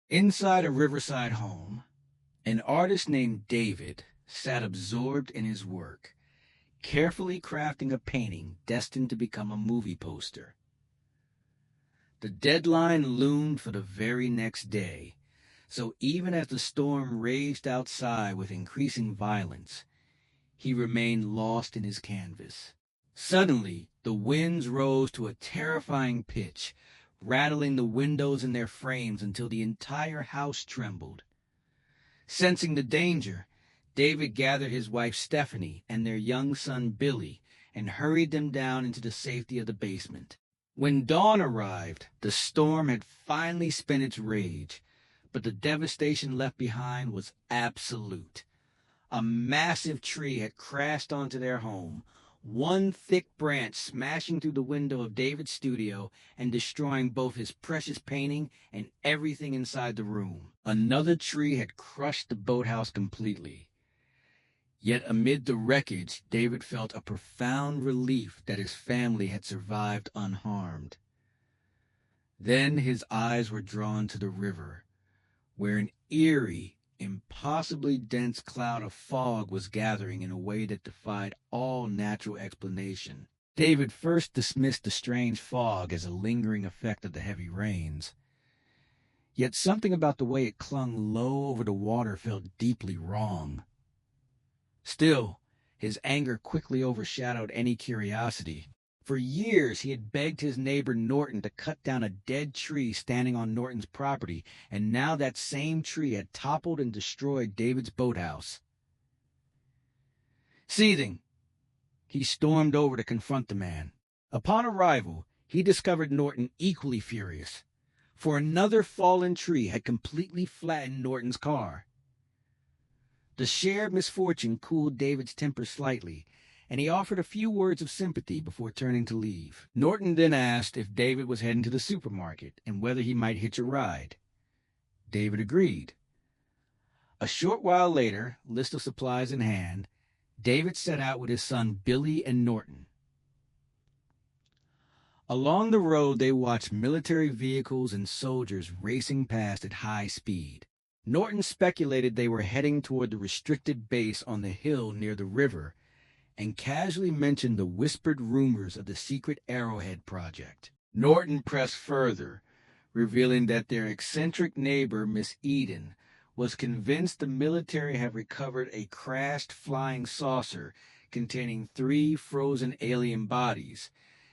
Inside a riverside home, an artist named David sat absorbed in his work, carefully crafting a painting destined to become a movie poster. The deadline loomed for the very next day, so even as the storm raged outside with increasing violence, he remained lost in his canvas. Suddenly, the winds rose to a terrifying pitch, rattling the windows in their frames until the entire house trembled. Sensing the danger, David gathered his wife Stephanie and their young son Billy and hurried them down into the safety of the basement. When dawn arrived, the storm had finally spent its rage, but the devastation left behind was absolute. A massive tree had crashed onto their home, one thick branch smashing through the window of David's studio and destroying both his precious painting and everything inside the room. Another tree had crushed the boathouse completely. Yet amid the wreckage, David felt a profound relief that his family had survived unharmed. Then his eyes were drawn to the river, where an eerie, impossibly dense cloud of fog was gathering in a way that defied all natural explanation. David first dismissed the strange fog as a lingering effect of the heavy rains. Yet something about the way it clung low over the water felt deeply wrong. Still, his anger quickly overshadowed any curiosity. For years he had begged his neighbor Norton to cut down a dead tree standing on Norton's property, and now that same tree had toppled and destroyed David's boathouse. Seething, he stormed over to confront the man. Upon arrival, he discovered Norton equally furious, for another fallen tree had completely flattened Norton's car. The shared misfortune cooled David's temper slightly, and he offered a few words of sympathy before turning to leave. Norton then asked if David was heading to the supermarket and whether he might hitch a ride. David agreed. A short while later, list of supplies in hand, David set out with his son Billy and Norton. Along the road, they watched military vehicles and soldiers racing past at high speed. Norton speculated they were heading toward the restricted base on the hill near the river, and casually mentioned the whispered rumors of the secret Arrowhead project. Norton pressed further, revealing that their eccentric neighbor, Miss Eden, was convinced the military had recovered a crashed flying saucer containing 3 frozen alien bodies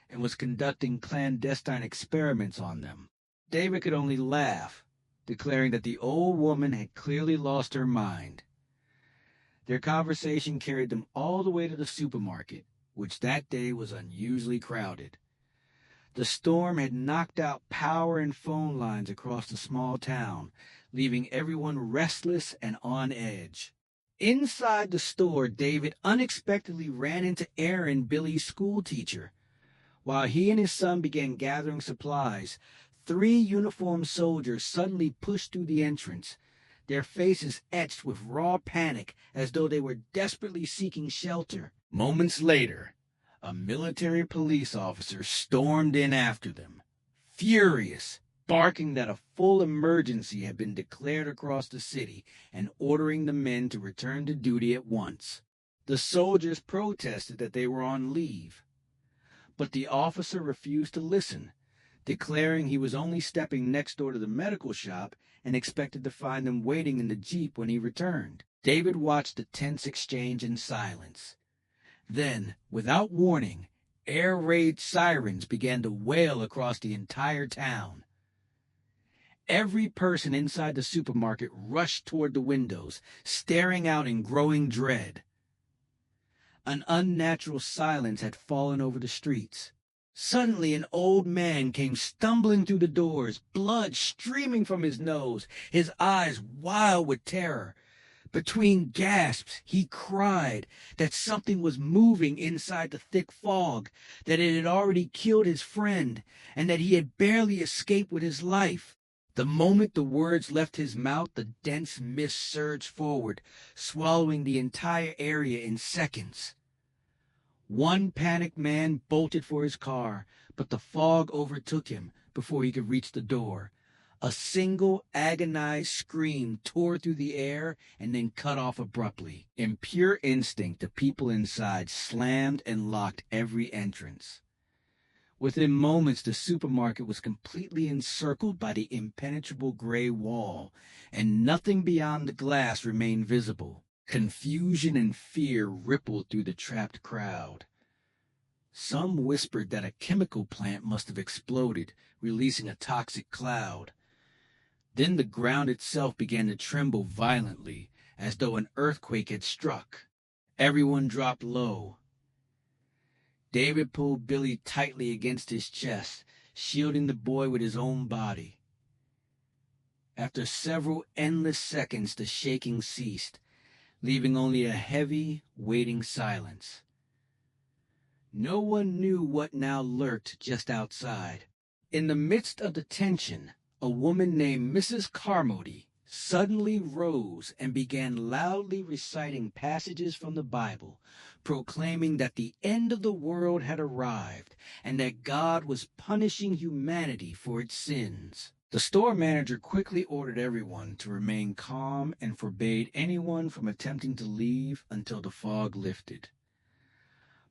and was conducting clandestine experiments on them. David could only laugh, declaring that the old woman had clearly lost her mind. Their conversation carried them all the way to the supermarket, which that day was unusually crowded. The storm had knocked out power and phone lines across the small town, leaving everyone restless and on edge. Inside the store, David unexpectedly ran into Aaron, Billy's schoolteacher. While he and his son began gathering supplies, 3 uniformed soldiers suddenly pushed through the entrance, their faces etched with raw panic as though they were desperately seeking shelter. Moments later, a military police officer stormed in after them, furious, barking that a full emergency had been declared across the city and ordering the men to return to duty at once. The soldiers protested that they were on leave, but the officer refused to listen, declaring he was only stepping next door to the medical shop and expected to find them waiting in the Jeep when he returned. David watched the tense exchange in silence. Then, without warning, air raid sirens began to wail across the entire town. Every person inside the supermarket rushed toward the windows, staring out in growing dread. An unnatural silence had fallen over the streets. Suddenly, an old man came stumbling through the doors, blood streaming from his nose, his eyes wild with terror. Between gasps, he cried that something was moving inside the thick fog, that it had already killed his friend, and that he had barely escaped with his life. The moment the words left his mouth, the dense mist surged forward, swallowing the entire area in seconds. One panicked man bolted for his car, but the fog overtook him before he could reach the door. A single agonized scream tore through the air and then cut off abruptly. In pure instinct, the people inside slammed and locked every entrance. Within moments, the supermarket was completely encircled by the impenetrable gray wall, and nothing beyond the glass remained visible. Confusion and fear rippled through the trapped crowd. Some whispered that a chemical plant must have exploded, releasing a toxic cloud. Then the ground itself began to tremble violently, as though an earthquake had struck. Everyone dropped low. David pulled Billy tightly against his chest, shielding the boy with his own body. After several endless seconds, the shaking ceased, leaving only a heavy, waiting silence. No one knew what now lurked just outside. In the midst of the tension, a woman named Mrs. Carmody suddenly rose and began loudly reciting passages from the Bible, proclaiming that the end of the world had arrived and that God was punishing humanity for its sins. The store manager quickly ordered everyone to remain calm and forbade anyone from attempting to leave until the fog lifted.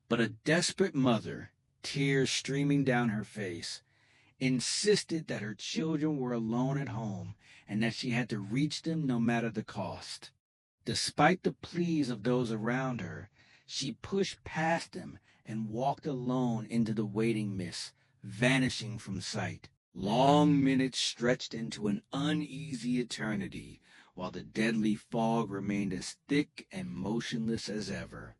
But a desperate mother, tears streaming down her face, insisted that her children were alone at home and that she had to reach them no matter the cost. Despite the pleas of those around her, she pushed past them and walked alone into the waiting mist, vanishing from sight. Long minutes stretched into an uneasy eternity, while the deadly fog remained as thick and motionless as ever.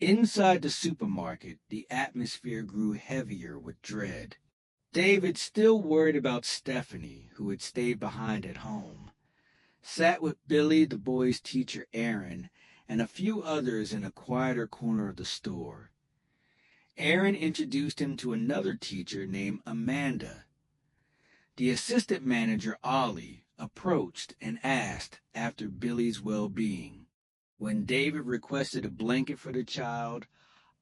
Inside the supermarket, the atmosphere grew heavier with dread. David, still worried about Stephanie, who had stayed behind at home, sat with Billy, the boy's teacher Aaron, and a few others in a quieter corner of the store. Aaron introduced him to another teacher named Amanda. The assistant manager, Ollie, approached and asked after Billy's well-being. When David requested a blanket for the child,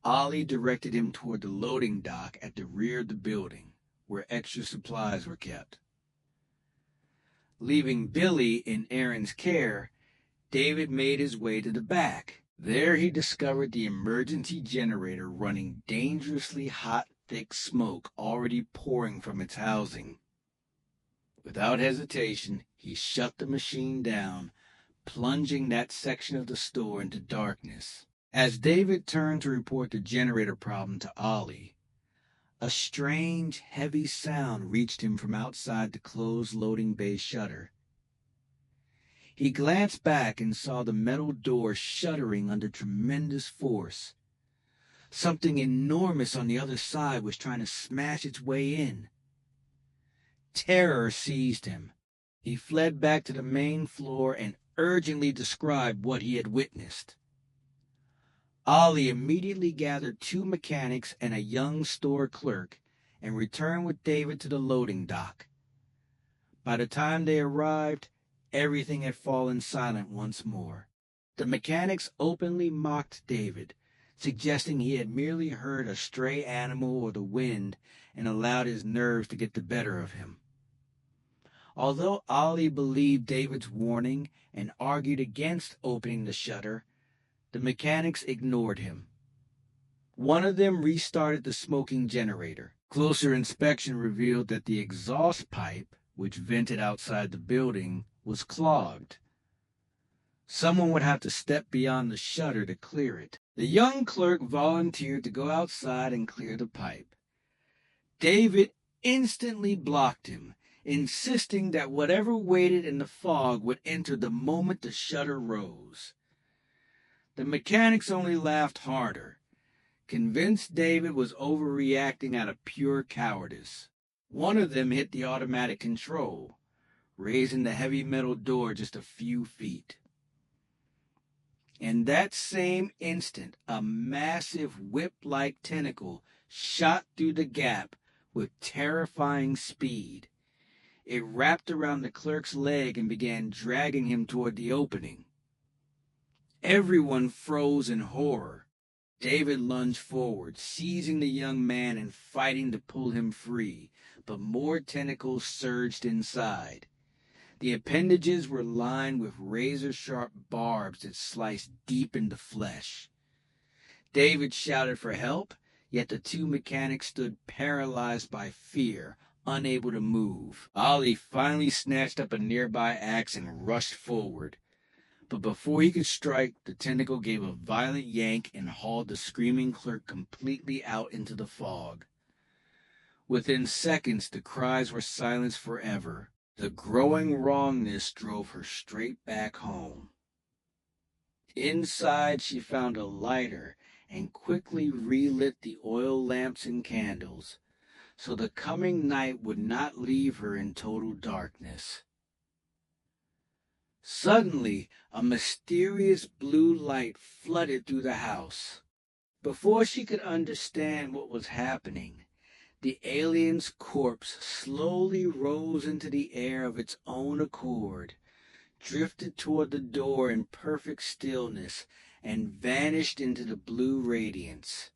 Ollie directed him toward the loading dock at the rear of the building, where extra supplies were kept. Leaving Billy in Aaron's care, David made his way to the back. There he discovered the emergency generator running dangerously hot, thick smoke already pouring from its housing. Without hesitation, he shut the machine down, plunging that section of the store into darkness. As David turned to report the generator problem to Ollie, a strange, heavy sound reached him from outside the closed loading bay shutter. He glanced back and saw the metal door shuddering under tremendous force. Something enormous on the other side was trying to smash its way in. Terror seized him. He fled back to the main floor and urgently described what he had witnessed. Ollie immediately gathered 2 mechanics and a young store clerk and returned with David to the loading dock. By the time they arrived, everything had fallen silent once more. The mechanics openly mocked David, suggesting he had merely heard a stray animal or the wind and allowed his nerves to get the better of him. Although Ollie believed David's warning and argued against opening the shutter, the mechanics ignored him. One of them restarted the smoking generator. Closer inspection revealed that the exhaust pipe, which vented outside the building, was clogged. Someone would have to step beyond the shutter to clear it. The young clerk volunteered to go outside and clear the pipe. David instantly blocked him, insisting that whatever waited in the fog would enter the moment the shutter rose. The mechanics only laughed harder, convinced David was overreacting out of pure cowardice. One of them hit the automatic control, raising the heavy metal door just a few feet. In that same instant, a massive whip-like tentacle shot through the gap with terrifying speed. It wrapped around the clerk's leg and began dragging him toward the opening. Everyone froze in horror. David lunged forward, seizing the young man and fighting to pull him free, but more tentacles surged inside. The appendages were lined with razor-sharp barbs that sliced deep into flesh. David shouted for help, yet the two mechanics stood paralyzed by fear, unable to move. Ollie finally snatched up a nearby axe and rushed forward. But before he could strike, the tentacle gave a violent yank and hauled the screaming clerk completely out into the fog. Within seconds, the cries were silenced forever. The growing wrongness drove her straight back home. Inside, she found a lighter and quickly relit the oil lamps and candles, so the coming night would not leave her in total darkness. Suddenly, a mysterious blue light flooded through the house. Before she could understand what was happening, the alien's corpse slowly rose into the air of its own accord, drifted toward the door in perfect stillness, and vanished into the blue radiance.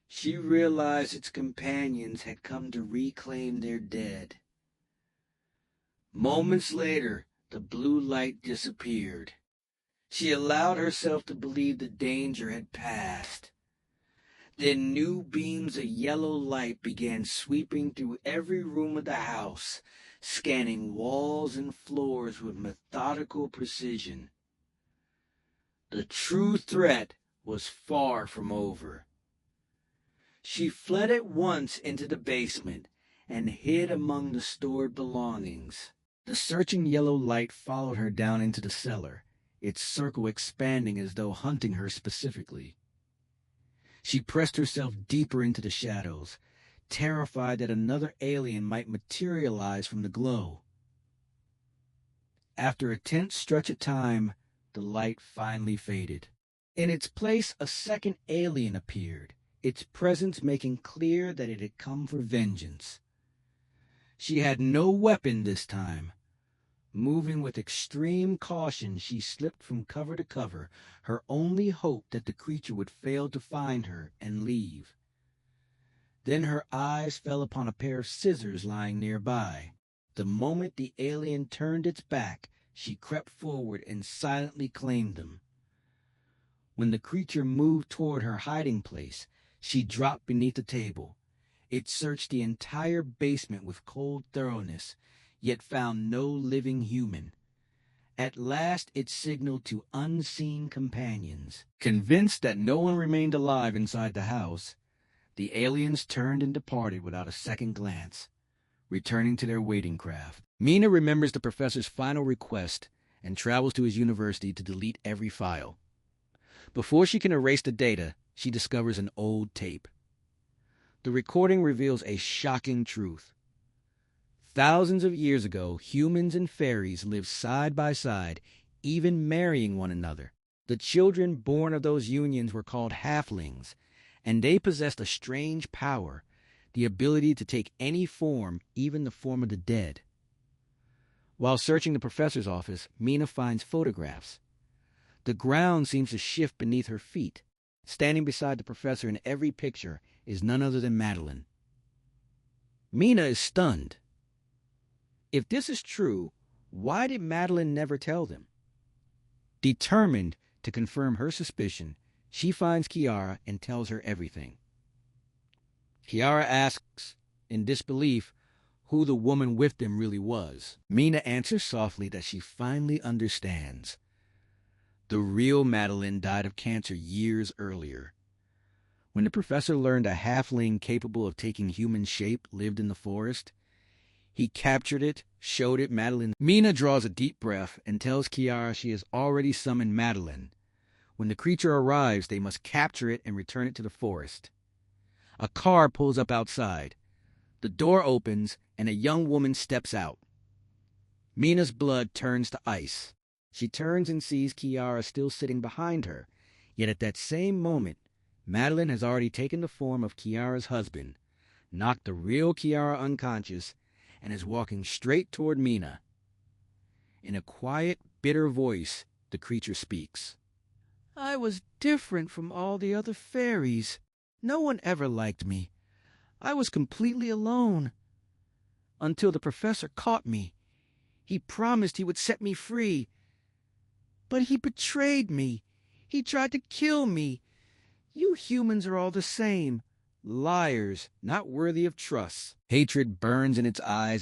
She realized its companions had come to reclaim their dead. Moments later, the blue light disappeared. She allowed herself to believe the danger had passed. Then new beams of yellow light began sweeping through every room of the house, scanning walls and floors with methodical precision. The true threat was far from over. She fled at once into the basement and hid among the stored belongings. The searching yellow light followed her down into the cellar, its circle expanding as though hunting her specifically. She pressed herself deeper into the shadows, terrified that another alien might materialize from the glow. After a tense stretch of time, the light finally faded. In its place, a second alien appeared, its presence making clear that it had come for vengeance. She had no weapon this time. Moving with extreme caution, she slipped from cover to cover, her only hope that the creature would fail to find her and leave. Then her eyes fell upon a pair of scissors lying nearby. The moment the alien turned its back, she crept forward and silently claimed them. When the creature moved toward her hiding place, she dropped beneath the table. It searched the entire basement with cold thoroughness, yet found no living human. At last it signaled to unseen companions. Convinced that no one remained alive inside the house, the aliens turned and departed without a second glance, returning to their waiting craft. Mina remembers the professor's final request and travels to his university to delete every file. Before she can erase the data, she discovers an old tape. The recording reveals a shocking truth. Thousands of years ago, humans and fairies lived side by side, even marrying one another. The children born of those unions were called halflings, and they possessed a strange power, the ability to take any form, even the form of the dead. While searching the professor's office, Mina finds photographs. The ground seems to shift beneath her feet. Standing beside the professor in every picture is none other than Madeline. Mina is stunned. If this is true, why did Madeline never tell them? Determined to confirm her suspicion, she finds Kiara and tells her everything. Kiara asks, in disbelief, who the woman with them really was. Mina answers softly that she finally understands. The real Madeline died of cancer years earlier. When the professor learned a halfling capable of taking human shape lived in the forest, he captured it, showed it Madeline. Mina draws a deep breath and tells Kiara she has already summoned Madeline. When the creature arrives, they must capture it and return it to the forest. A car pulls up outside. The door opens and a young woman steps out. Mina's blood turns to ice. She turns and sees Kiara still sitting behind her. Yet at that same moment, Madeline has already taken the form of Kiara's husband, knocked the real Kiara unconscious, and is walking straight toward Mina. In a quiet, bitter voice, the creature speaks. I was different from all the other fairies. No one ever liked me. I was completely alone. Until the professor caught me. He promised he would set me free. But he betrayed me. He tried to kill me. You humans are all the same. Liars, not worthy of trust. Hatred burns in its eyes